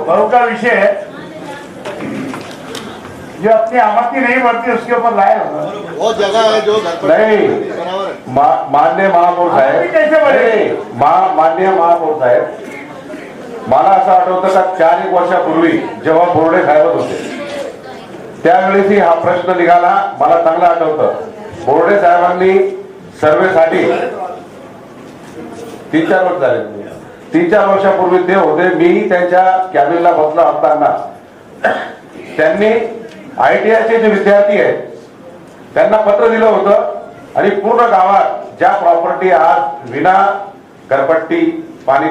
बहू का विषय है, जो अपनी आमदनी नहीं बढ़ती उसके ऊपर लाए होगा। वो जगह है जो नहीं, माननीय महापौर साहेब, कैसे बने? माननीय महापौर साहेब, मला असं आठवतं का 4-1 वर्षापूर्वी जेव्हा बोर्डे साहेब होते त्यावेळेस हा प्रश्न निघाला. मला चांगलं आठवतं, बोर्डे साहेबांनी सर्वेसाठी 3-4 वर्ष झाले, 3-4 वर्षापूर्वी ते होते. मी त्यांच्या कॅबिनला बसला असताना त्यांनी ITIचे जे विद्यार्थी आहेत त्यांना पत्र दिलं होतं आणि पूर्ण गावात ज्या प्रॉपर्टी आज विना घरपट्टी पाणी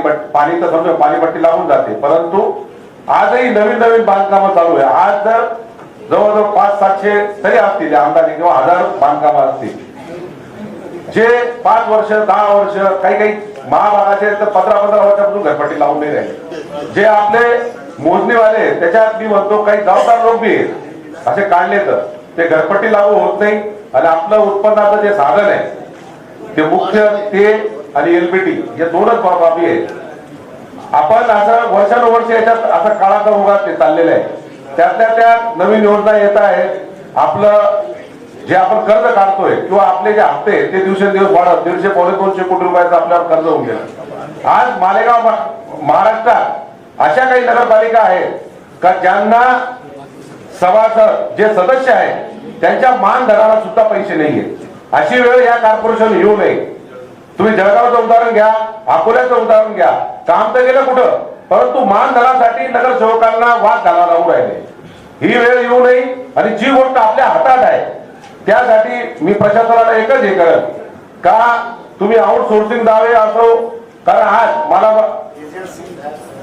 तर समजा पाणीपट्टी लागून जाते, परंतु आजही नवीन नवीन बांधकामं चालू आहे. आज जर जवळजवळ 500-700 तरी असतील अंदाजे किंवा 1000 बांधकामं असतील, जे 5 वर्ष 10 वर्ष काही महाभागाचे तर 15-15 वर्षापासून घरपट्टी लावून नाही राहिले. जे आपले मोजणीवाले त्याच्यात मी म्हणतो काही जबाबदार लोक बी असे काढले तर ते घरपट्टी लागू होत नाही आणि आपलं उत्पन्नाचं जे साधन आहे ते मुख्य ते आणि LPT हे दोनच बाबी आहेत. आपण असं वर्षानुवर्ष याच्यात असं काळाचा ओघात ते चाललेलं आहे. त्यातल्या त्यात नवीन योजना येत आहेत. आपलं जे आपण कर्ज काढतोय किंवा आपले जे हप्ते ते दिवसेंदिवस वाढत 150-200 कोटी रुपयाचं आपल्यावर कर्ज होऊन गेलं. आज मालेगाव महाराष्ट्रात अशा काही नगरपालिका आहेत का ज्यांना सभासद जे सदस्य आहेत त्यांच्या मानधनाला सुद्धा पैसे नाहीये. अशी वेळ या कॉर्पोरेशन येऊ नये. तुम्ही जळगावचं उदाहरण घ्या, अकोल्याचं उदाहरण घ्या, काम तर गेलं कुठं, परंतु मानधनासाठी नगरसेवकांना वाद घालायला लावून राहिले. ही वेळ येऊ नये आणि जी गोष्ट आपल्या हातात आहे त्यासाठी मी प्रशासनाला एकच हे करत का तुम्ही आउटसोर्सिंग द्यावे असो. कारण आज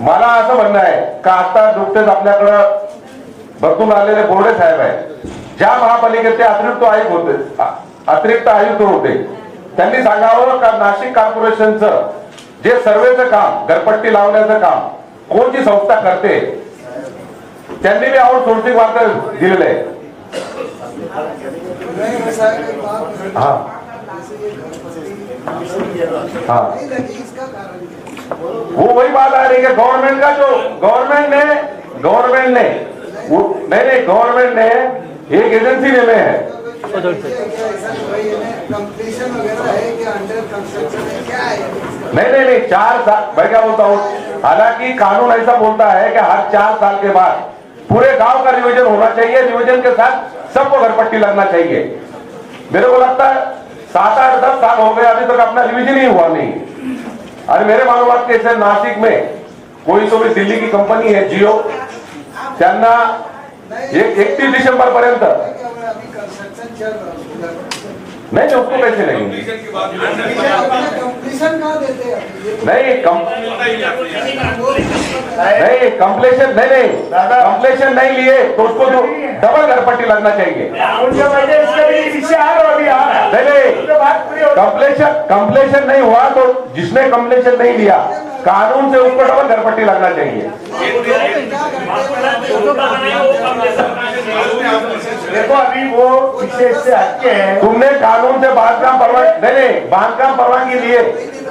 मला असं म्हणणं आहे का आता नुकतेच आपल्याकडं बघून आलेले बोर्डे साहेब आहेत, ज्या महापालिकेत ते अतिरिक्त आयुक्त होते, त्यांनी सांगावं का नाशिक कॉर्पोरेशनचं जे सर्वेचं काम घरपट्टी लावण्याचं काम कोणती संस्था करते त्यांनी बी आउटसोर्सिंग मार्ग दिलेलं आहे. हाँ हाँ, वो वही बात आ रही है गवर्नमेंट का, जो गवर्नमेंट ने नहीं गवर्नमेंट ने एक एजेंसी ने में है कंप्लीशन वगैरह है कि अंडर कंस्ट्रक्शन है, क्या है? नहीं 4 साल, मैं क्या बोलता हूँ, हालांकि कानून ऐसा बोलता है कि हर 4 साल के बाद पूरे गांव का रिविजन होना चाहिए. रिविजन के साथ सबको घरपट्टी लगना चाहिए. मेरे को लगता है 7-8-10 साल हो गए अभी तक अपना रिविजन ही हुआ नहीं. और मेरे मालूमात के से नासिक में कोई तो भी दिल्ली की कंपनी है जियो, त्यांना 31 दिसंबर पर्यंत नहीं उसको पैसे नहीं कंप्लेशन कंप्लेशन नहीं लिए तो उसको तो डबल घरपट्टी लगना चाहिए. कंप्लेशन नहीं हुआ तो जिसने कंप्लेशन नहीं लिया कानून से उसको डबल घरपट्टी लगना चाहिए. देखो अभी वो विषय से हटके है. तुमने कानून से बांधकाम परवानगी नहीं बांधकाम परवानगी लिए,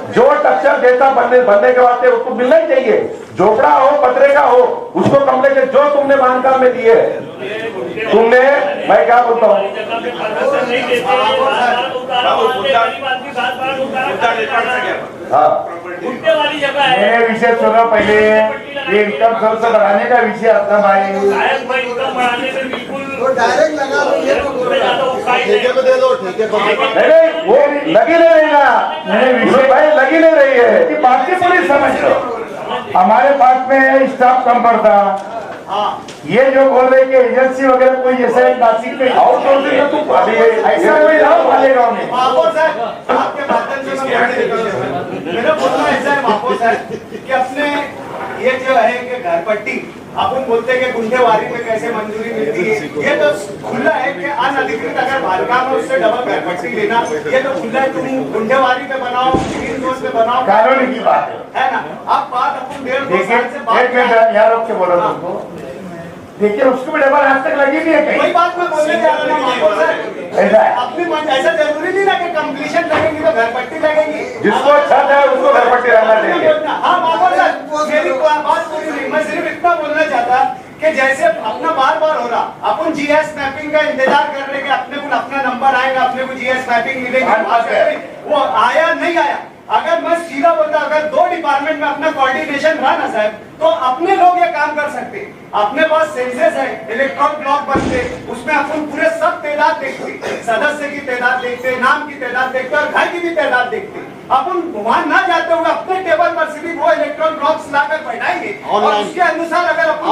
जो स्ट्रक्चर जैसा बनने के वास्ते उसको मिलना ही चाहिए. झोपड़ा हो पत्रेका हो उसको कंप्लेंट जो तुमने बांधकाम में दिए तुमने, मैं क्या बोलता हूँ, ये विषय सुनो पहले. ये इनकम सोर्स बढ़ाने का विषय आता भाई, वो डायरेक्ट लगा दो, ये तो बोल रहा है. ठेके पे दे दो, ठेके पे. नहीं वो लगी नहीं रही ना, विषय भाई लगी नहीं रही है. की बात की पूरी समझ लो. हमारे पास में स्टाफ कम पड़ता. ये जो बोल रहे कि एजेंसी वगैरह कोई जैसे नासिक में आउटसोर्सिंग में तुम अभी ऐसा कोई रहा मालेगांव में. आपके माध्यम से मेरा बोलना ऐसा है महापौर साहब कि अपने ये जो है कि घरपट्टी अपन बोलते हैं कि गुंठेवारी पे कैसे मंजूरी मिलती है, ये तो खुला है कि अनधिकृत अगर बांधकाम है उससे डबल घरपट्टी लेना, ये तो खुला है. तुम गुंठेवारी पे बनाओ, ग्रीन जोन पे बनाओ, कानून की बात है ना. अब बात अपन 1.5-2 देखिए साल से बात एक मिनट यहाँ रोक के बोलो तुमको. देखिए उसको भी डबल आज तक लगी नहीं है वही कहीं. बात मैं बोलने जा रहा हूँ महापौर साहब. ऐसा है. अपनी मन ऐसा जरूरी नहीं ना कि कंप्लीशन लगेगी तो घरपट्टी लगेगी. जिसको छत है उसको घरपट्टी रहना चाहिए. हाँ महापौर साहब मेरी बात पूरी नहीं, मैं सिर्फ इतना इतना बोलना चाहता कि जैसे अपना बार बार हो रहा, अपन जीएस मैपिंग का इंतजार कर रहे कि अपने को अपना नंबर आएगा, अपने को जीएस मैपिंग मिलेगी, वो आया नहीं आया। अगर मैं सीधा बोलता, अगर 2 डिपार्टमेंट में अपना कोऑर्डिनेशन रहा ना साहब, तो अपने लोग ये काम कर सकते। अपने पास सेंसस है, इलेक्ट्रॉन ब्लॉक बनते, उसमें अपन पूरे सब तादाद देखते, सदस्य की तादाद देखते, नाम की तादाद देखते और घर की भी तादाद देखते। अपन वहां ना जाते हुए अपने टेबल पर सिर्फ वो इलेक्ट्रॉन ब्लॉक्स लाकर बैठाएंगे और उसके अनुसार अगर अपन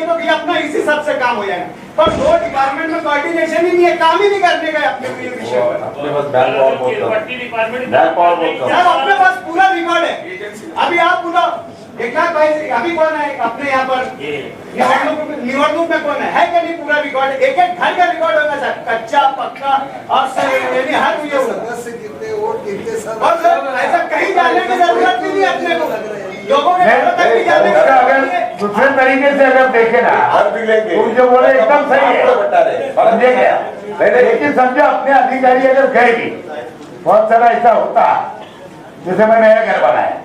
तो ये अपना इसी सब से काम हो जाएगा। पर 2 डिपार्टमेंट में कोऑर्डिनेशन ही नहीं है, काम ही नहीं करने का अपने को ये विषय पर। अपने पास मैन पावर बहुत कम। यार अपने पास पूरा रिकॉर्ड है। अभी आप पूरा एक लाख भाई अभी कौन है अपने यहाँ पर निवडणूक में कौन है कि नहीं पूरा रिकॉर्ड? एक एक घर का रिकॉर्ड होगा सर, कच्चा पक्का और सर यानी हर ये सदस्य कितने वोट कितने सब और सर ऐसा कहीं जाने की जरूरत नहीं है अपने को, लोगों के घरों तक भी जाने की जरूरत अगर नहीं है। दूसरे तरीके से अगर देखे ना, तुम जो बोले एकदम सही है, समझे क्या? लेकिन समझो अपने अधिकारी अगर गए भी, बहुत सारा ऐसा होता, जैसे मैं नया घर बनाया,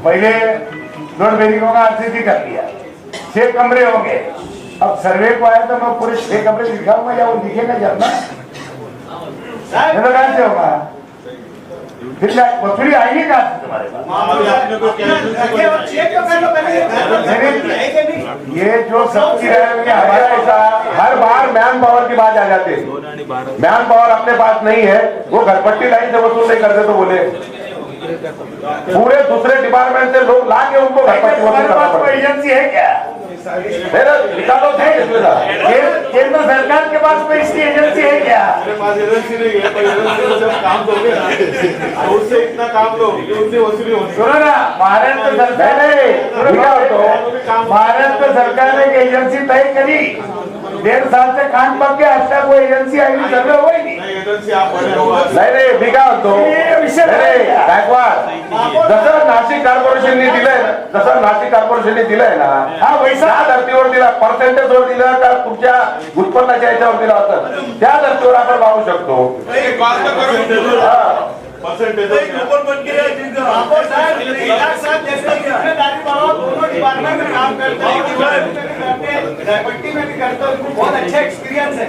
पहले 2 बिल्डिंगों का आरसीसी कर लिया, 6 कमरे होंगे, अब सर्वे को आया तो मैं पूरे 6 कमरे दिखाऊंगा या वो दिखेगा जब ना, कहां से होगा? फिर वसूली आएगी कहां से तुम्हारे पास? चेक तो कर लो पहले, ये जो सबकी रहेंगे हमारा ऐसा हर बार मैन पावर की बात आ जाती है। मैन पावर अपने पास नहीं है, वो घरपट्टी लाइन से वसूल नहीं करते तो बोले पूरे दूसरे डिपार्टमेंट से लोग ला के उनको घरपट्टी वसूल करना पास पड़ता कोई एजेंसी है क्या? निकालो थे इसमें था। केंद्र सरकार के पास कोई इसकी एजेंसी है क्या? मेरे पास एजेंसी नहीं है, पर एजेंसी से जब काम दोगे ना, तो उससे इतना काम लो कि उनसे वसूली होनी। सुनो ना, महाराष्ट्र सरकार महाराष्ट्र सरकार ने एक एजेंसी तय करी, 1.5 साल से कान पक के आज तक वो एजेंसी आई नहीं, सर्वे हुआ ही नहीं। नहीं, एजेंसी आप बड़े हो। नाही मी काय म्हणतो, ये विषय नाही, गायकवाड जसं नाशिक कॉर्पोरेशनने दिलंय, जसं नाशिक कॉर्पोरेशनने दिलंय ना, हा वैसा त्या धर्तीवर दिला, पर्सेंटेजवर दिलं का तुमच्या उत्पन्नाच्या याच्यावर दिला होता, त्या धर्तीवर आपण पाहू शकतो। एक बात तो करो, हा. परसेंटेज बाबू साहब, इलाज साहब जैसे जिम्मेदारी वाला दोनों डिपार्टमेंट में काम करते हैं, घरपट्टी में भी करते हैं, उनको बहुत अच्छा एक्सपीरियंस है।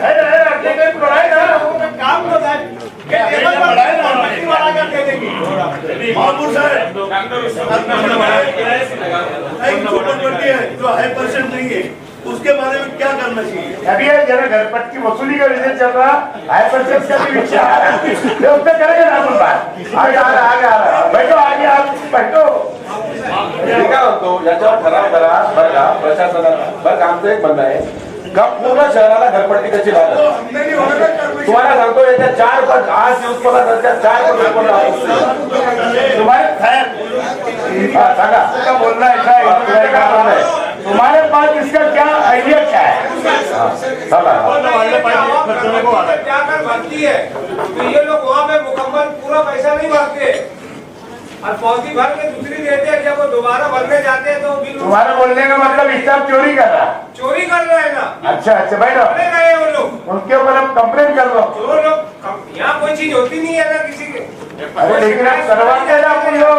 लोगों का काम तो है कि टेबल पर घरपट्टी वाला कर दे देंगे। महापुर साहब झोपड़पट्टी है जो हाई परसेंट नहीं है, उसके बारे में क्या करना चाहिए? अभी ये जरा घरपट्टी वसूली का विषय चल रहा, हाई परचेस का भी विषय आ रहा है, तो उस पर करेंगे ना अपन बात। आगे आ रहा बैठो आगे, आप बैठो। मी काय म्हणतो, याच्यावर ठराव करा बरं का प्रशासनाला, बरं का आमचं एक म्हणणं आहे का पूर्ण शहराला घरपट्टी कशी लागेल। तुम्हाला सांगतो याच्या 4 पट आज उत्पन्न 4 पट उत्पन्न तुम्हारे खैर सांगा का बोलना ऐसा है, तुम्हाला काय म्हणणं आहे? तुम्हारे पास इसका क्या आइडिया क्या है? चला जाकर भरती है तो ये लोग वहाँ पे मुकम्मल पूरा पैसा नहीं भरते और पौधी भर के दूसरी देते हैं, जब वो दोबारा भरने जाते हैं तो बिल तुम्हारे बोलने का मतलब स्टाफ चोरी कर रहा। चोरी कर रहे हैं ना। अच्छा अच्छा बैठो, करे गए वो लोग, उनके ऊपर हम कंप्लेन कर दो। जो लोग यहाँ कोई चीज होती नहीं है ना किसी के, अरे लेकिन आप करवाते ना अपन लोग,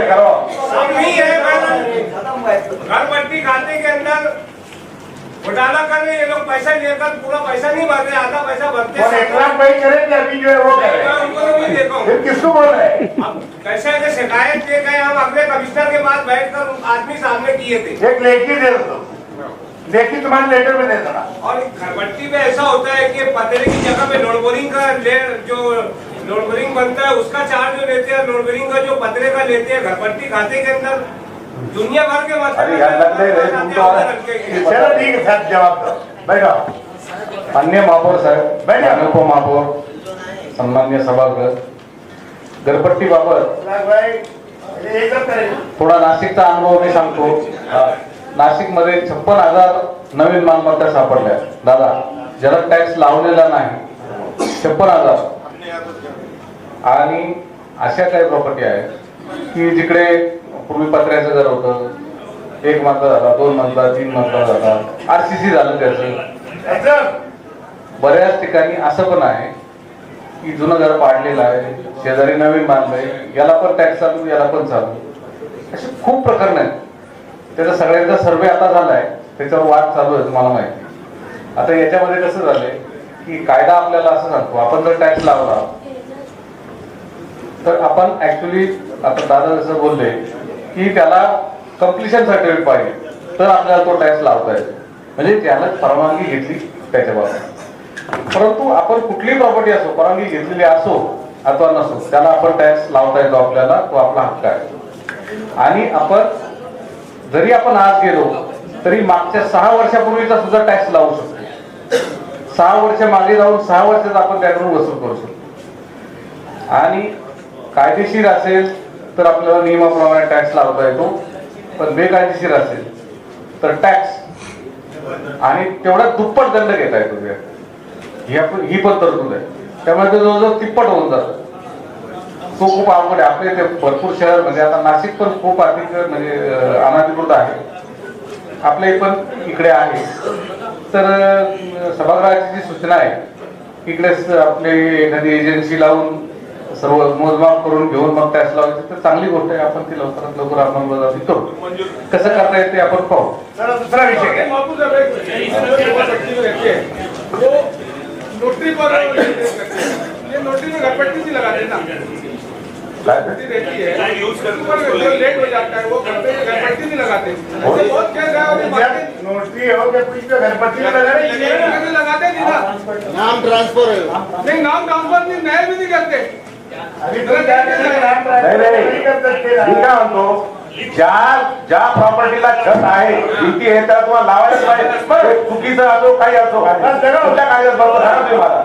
करो सब नहीं है। घरपट्टी खाते के अंदर घोटाला कर रहे ये लोग, पैसा लेकर पूरा पैसा नहीं भर रहे, आधा पैसा भरते और 1 लाख भाई करेंगे, अभी जो है वो करें। मैं उनको तो नहीं देखा हूँ। फिर किसको बोल रहे हैं? अब कैसे ऐसे शिकायत दे गए, हम अगले कमिश्नर के पास बैठकर आदमी सामने किए थे एक लेखी दे दो, लेखी तुम्हारे लेटर में दे देना। और घरपट्टी में ऐसा होता है कि पतरे की जगह पे लोड बोरिंग का जो लोड बोरिंग बनता है उसका चार्ज जो लेते हैं, लोड बोरिंग का जो पतरे का लेते हैं, घरपट्टी खाते के अंदर दुनिया भर के अरे यार लगता है चलो ठीक है साहब, जवाब दो, बैठो। माननीय महापौर साहेब, माननीय उपमहापौर, सन्मान्य सभागृह, घरपट्टी बाबत भाई एकच करेल। थोडा नाशिकचा अनुभव मी सांगतो। नाशिकमध्ये 56,000 नवीन मालमत्ता सापडल्या दादा, जलद टॅक्स लावलेला नाही, 56,000। आणि अशा काही प्रॉपर्टी आहेत की जिकडे पूर्वी पत्र्याचं घर होतं, 1 मजला झाला, 2 मजला, 3 मजला झाला, आरसीसी झालं त्याचं। बऱ्याच ठिकाणी असं पण आहे की जुनं घर पाडलेलं आहे, शेजारी नवीन बांधलंय, याला पण टॅक्स चालू, याला पण चालू, असे खूप प्रकरण आहेत। त्याचा सगळ्यांचा सर्वे आता झालाय, त्याच्यावर वाद चालू आहे तुम्हाला माहिती. आता याच्यामध्ये कसं झालंय की कायदा आपल्याला असं सांगतो, आपण जर टॅक्स लावला तर आपण ऍक्च्युली, आता दादा जसं बोलले की त्याला कम्प्लिशन सर्टिफिकेट पाहिजे तर आपल्याला तो टॅक्स लावता येतो, म्हणजे त्याला परवानगी घेतली त्याच्या बाबतीत. परंतु आपण कुठलीही प्रॉपर्टी असो, परवानगी घेतलेली असो अथवा नसो, त्याला आपण टॅक्स लावता येतो, आपल्याला तो आपला हक्क आहे. आणि आपण जरी आपण आज गेलो तरी मागच्या 6 वर्षापूर्वीचा सुद्धा टॅक्स लावू शकतो. 6 वर्ष मागे जाऊन 6 वर्षात आपण त्याकडून वसूल करू शकतो. आणि कायदेशीर असेल तर आपल्याला नियमाप्रमाणे टॅक्स लावता येतो, पण बेकायदेशीर असेल तर टॅक्स आणि तेवढा दुप्पट दंड घेता येतो. ही पण तरतूद आहे. त्यामुळे ते जवळजवळ तिप्पट होऊन जातं. तो खूप अवघड आहे. आपले ते भरपूर शहर, म्हणजे आता नाशिक पण खूप अधिक म्हणजे अनधिकृत आहे, आपले पण इकडे आहे. तर सभागृहाची जी सूचना आहे, इकडे आपले एखादी एजन्सी लावून सर्व मोजमाप करून घेऊन मग टॅक्स लावायची तर चांगली गोष्ट आहे. आपण ती लवकरात लवकर अंमलबजावणी करू. कसं करता येते आपण पाहू. चला दुसरा विषय घ्या. नोटरी पर ये नोटरी में घरपट्टी भी लगा देना, रहती है लेट हो जाता है, वो करते हैं घरपट्टी भी लगाते हैं. बहुत क्या नोटरी हो गया, कुछ घरपट्टी में लगा रही लगाते नहीं ना, नाम ट्रांसफर है. नहीं नाम ट्रांसफर नहीं, नए भी नहीं करते. अभी तो क्या नहीं कर सकते. मी काय म्हणतो, ज्या प्रॉपर्टीला छत आहे, भिंती आहे, त्याला तुम्हाला लावायलाच पाहिजे. ते चुकीचं असो काही असो, कुठल्या कायद्यात बरोबर आहे तुम्ही मला.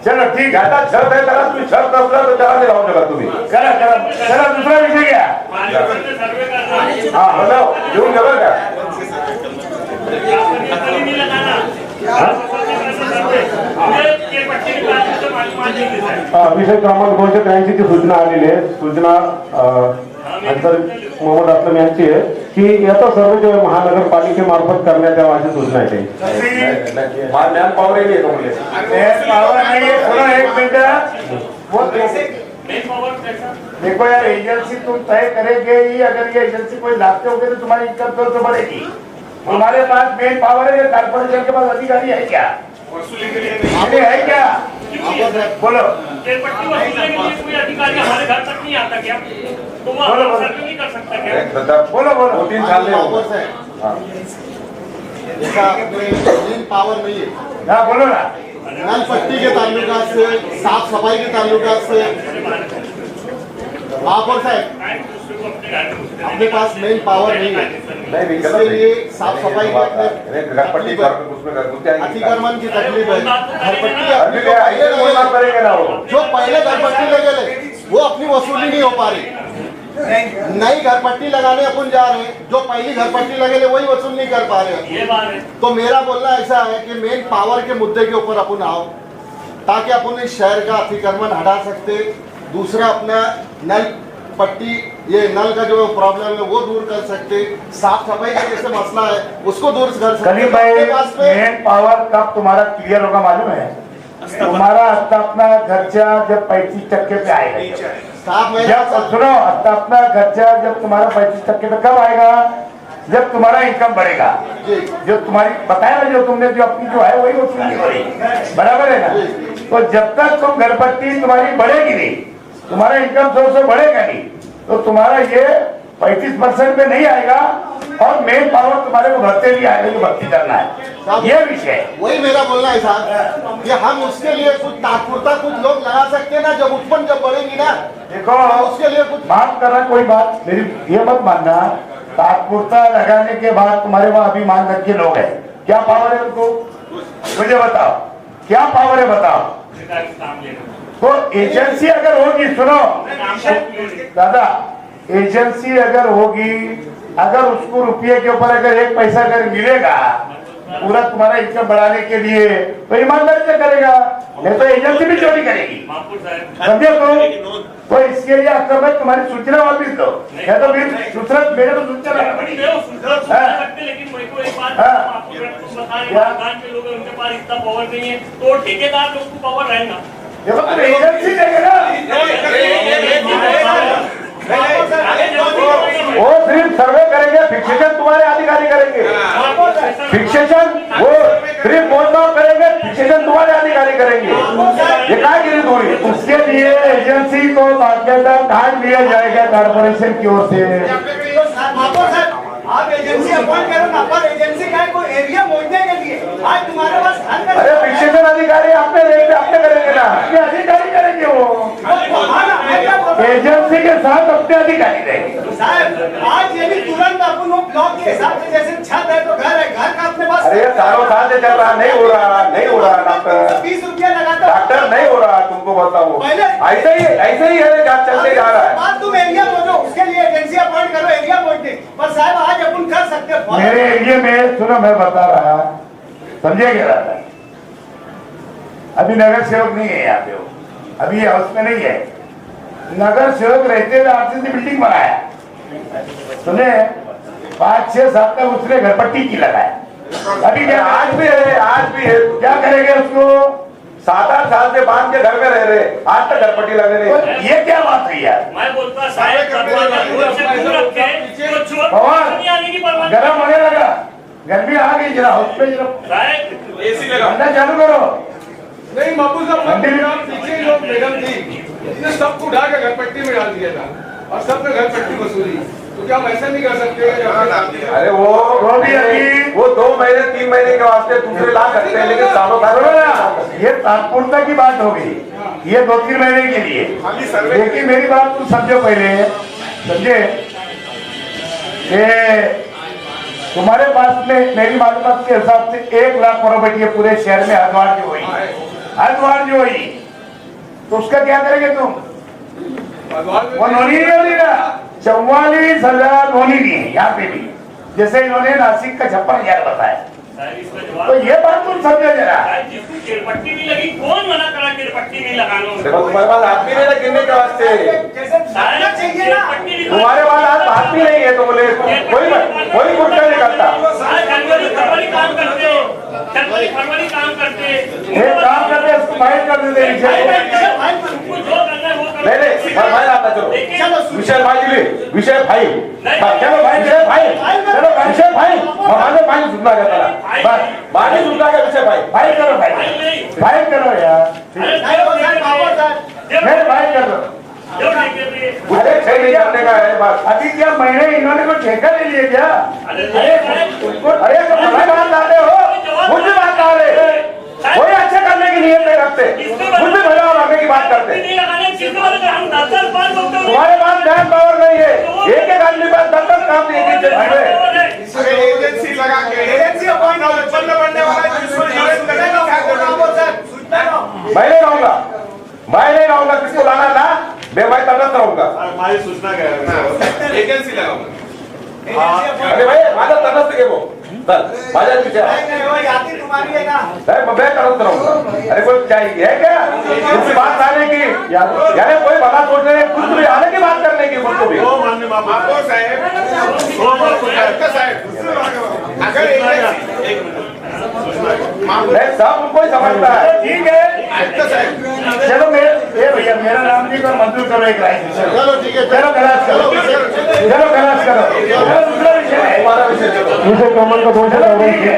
चलो ठीक आहे. ज्याचा छत आहे त्याला तुम्ही छत नसलं तर त्याला नाही लावू शकत तुम्ही. करा करा. चला दुसरा विषय घ्या. हा हॅलो, घेऊन गेलो का. विषय क्रमांक 283 ची सूचना आलेली आहे. सूचना अंतर मोहम्मद असलम यांची आहे की याचा सर्व जे महानगरपालिकेमार्फत करण्यात यावा अशी सूचना आहे. मॅन पॉवर येतो म्हणजे पावर नहीं है. सुनो एक मिनट. वो देखो यार, एजेंसी तुम तय करेंगे ही. अगर ये एजेंसी कोई लाते होगे तो तुम्हारी इनकम सोर्स तो बढ़ेगी. तुम्हारे पास मेन पावर है, कारपोरेशन के पास अधिकारी है क्या? वसूली के लिए है क्या? बोलो कोई अधिकारी हमारे घर तक नहीं आता क्या? तो वो सर्वे नहीं कर सकता क्या? बोलो बोलो. 3 साल जैसा मेन पावर नहीं है, हाँ बोलो ना. नल पट्टी के ताल्लुका से, साफ सफाई के ताल्लुका से, महापौर साहब अपने पास मेन पावर नहीं है. इसके लिए साफ सफाई की घरपट्टी अतिक्रमण की तकलीफ है. घरपट्टी करेगा ना वो. जो पहले घरपट्टी लगे वो अपनी वसूली नहीं हो पा रही. नई घरपट्टी लगाने अपन जा रहे हैं, जो पहली घरपट्टी लगे वही वसूल नहीं कर पा रहे. ये बात है. तो मेरा बोलना ऐसा है कि मेन पावर के मुद्दे के ऊपर अपन आओ, ताकि अपन इस शहर का अतिक्रमण हटा सकते. दूसरा अपना नल पट्टी, ये नल का जो प्रॉब्लम है वो दूर कर सकते. साफ सफाई का जैसे मसला है उसको दूर कर सकते. करीब भाई, मेन पावर कब तुम्हारा क्लियर होगा मालूम है? तुम्हारा अपना खर्चा जब 35% पे आएगा. जब सुनो, अपना खर्चा जब तुम्हारा 35% पे कब आएगा? जब तुम्हारा इनकम बढ़ेगा. जो तुम्हारी बताया ना, जो तुमने जो अपनी जो है वही वसूली हो रही, बराबर है ना. तो जब तक तुम घरपट्टी तुम्हारी बढ़ेगी नहीं, तुम्हारा इनकम सोर्स बढ़ेगा नहीं, तो तुम्हारा ये 35% पे नहीं आएगा. और मेन पावर तुम्हारे को भरते भी आएगा जो भर्ती करना है. ये विषय वही मेरा बोलना है साहब कि हम उसके लिए कुछ तात्पुरता कुछ लोग लगा सकते हैं ना, जब उत्पन्न जब बढ़ेगी ना. देखो, उसके लिए कुछ माफ करना, कोई बात मेरी ये मत मानना. तात्पुरता लगाने के बाद तुम्हारे वहां अभिमान रख के लोग हैं, क्या पावर है उनको? मुझे बताओ क्या पावर है, बताओ. तो एजेंसी अगर होगी, सुनो दादा, एजेंसी अगर होगी, अगर उसको रुपये के ऊपर अगर 1 पैसा अगर मिलेगा पूरा तुम्हारा इनकम बढ़ाने के लिए, तो ईमानदारी से करेगा. नहीं तो एजेंसी भी चोरी करेगी. समझे तो इसके लिए अक्सर में तुम्हारी सूचना वापिस दो. या तो फिर दूसरा मेरे को सूचना लाना पड़ेगी. लेकिन मेरे को एक बात आपको लोग उनके पास इतना पावर नहीं है, तो ठेकेदार लोग को पावर रहेगा. देखो तुम एजेंसी देंगे ना. वो सिर्फ सर्वे करेंगे, फिक्सेशन तुम्हारे अधिकारी करेंगे। फिक्सेशन वो सिर्फ मोजमाप करेंगे, फिक्सेशन तुम्हारे अधिकारी करेंगे। ये क्या गिरी दूरी? उसके लिए एजेंसी को बाकायदा कार्ड दिया जाएगा कॉर्पोरेशन की ओर से। आप एजेंसी अपॉइंट करो ना, पर एजेंसी का है कोई एरिया मोड़ने के लिए। आज तुम्हारे पास अरे फिक्सेशन अधिकारी अपने रेट पे अपने करेंगे ना, अपने अधिकारी करेंगे वो एजेंसी के साथ अपने अधिकारी रहेंगे। साहब आज ये भी तुरंत अपन वो ब्लॉक के हिसाब से, जैसे छत है तो घर है, घर का अपने पास। अरे सालों साल से चल रहा, नहीं हो रहा डॉक्टर, 20 रुपया लगाता डॉक्टर नहीं हो रहा। तुमको बताओ ऐसे ही है, चलते जा रहा है। बात तुम एरिया बोलो, उसके लिए एजेंसी अपॉइंट करो एरिया बोलते। पर साहब आज अपन कर सकते हैं। मेरे एरिया में सुनो, मैं बता रहा, समझे क्या रहा है? अभी नगर सेवक नहीं है यहाँ पे, वो अभी हाउस में नहीं है। नगर सेवक रहते हुए आरसीसी बिल्डिंग बनाया, सुने 5-6 साल तक उसने घरपट्टी की लगाया। अभी क्या आज भी है। क्या करेंगे उसको? 7-8 साल से बांध के घर में रह रहे, आज तक घरपट्टी लगे नहीं। ये क्या बात है यार? मैं बोलता साहब गर्म होने लगा, गर्मी आ गई, जरा हाउस पे जरा एसी लगा ठंडा चालू करो। नहीं बाबू साहब, पीछे जो मैडम थी इसने सबको उठा के घरपट्टी में डाल दिया था और सबने घरपट्टी वसूली। तो क्या हम ऐसा नहीं कर सकते? अरे वो भी अभी 2 महीने 3 महीने के वास्ते दूसरे ला सकते हैं, लेकिन सालों साल ये तात्पुरता की बात हो गई, ये 2-3 महीने के लिए। लेकिन मेरी बात तुम समझो पहले, समझे कि तुम्हारे पास में मेरी मालूमात के हिसाब से 1 लाख प्रॉपर्टी है पूरे शहर में, हरिद्वार जो हुई, तो उसका क्या करेंगे तुम? वो नोनी नहीं होगी ना, 44,000 नोनी भी है यहाँ पे भी, जैसे इन्होंने नासिक का 56,000 बताया। तो ये बात तुम समझो जरा। जिसको किरपट्टी नहीं लगी, कौन मना करा किरपट्टी नहीं लगाना? देखो तुम्हारे पास आदमी नहीं है गिनने के वास्ते, चाहिए ना। तुम्हारे पास आदमी नहीं है तो बोले कोई कुछ नहीं करता। जनवरी फरवरी काम करते, जनवरी फरवरी काम करते, ये काम करते इसको फाइल कर देते उनको जो करना है वो करो। नहीं भाई आता, चलो विषय फाइल, विषय फाइल, चलो भाई विषय फाइल, चलो विषय फाइल, हमारे फाइल सुनना जाता है, बस बाकी सुनना का विषय फाइल करो, फाइल करो यार, फिर फाइल कर दो। अरे सही नहीं करने का है बात। अभी क्या महीने इन्होंने कोई ठेका ले लिया क्या? अरे तो बात डाले हो, मुझे बात डाले, कोई अच्छे करने की नीयत नहीं रखते, मुझे भला आगे की बात करते। तुम्हारे पास मैन पावर नहीं है, एक आदमी पास 10 काम एजेंसी लगा के एजेंसी अपॉइंट बनने वाला मैं नहीं रहूंगा, किसको लाना था मैं तटस्थ रहूंगा। हमारी सूचना क्या है? एजेंसी लगाऊंगा। अरे भाई माझा तटस्थ के वो माझा विषय तुम्हारी है ना। मैं तटस्थ रहूंगा। अरे कोई चाहिए है क्या कुछ बात आने की, यानी कोई भला सोचने कुछ भी आने की बात करने की मुझको भी। मान्य बाबू अगर सब उनको ही समझता है। ठीक है, चलो भैया मेरा नाम नहीं कर, मंजूर करो एक राय। चलो ठीक है, चलो खलास करो, चलो खलास करो। दूसरा विषय है, हमारा विषय चलो विषय क्रमांक 2 चलो ठीक है।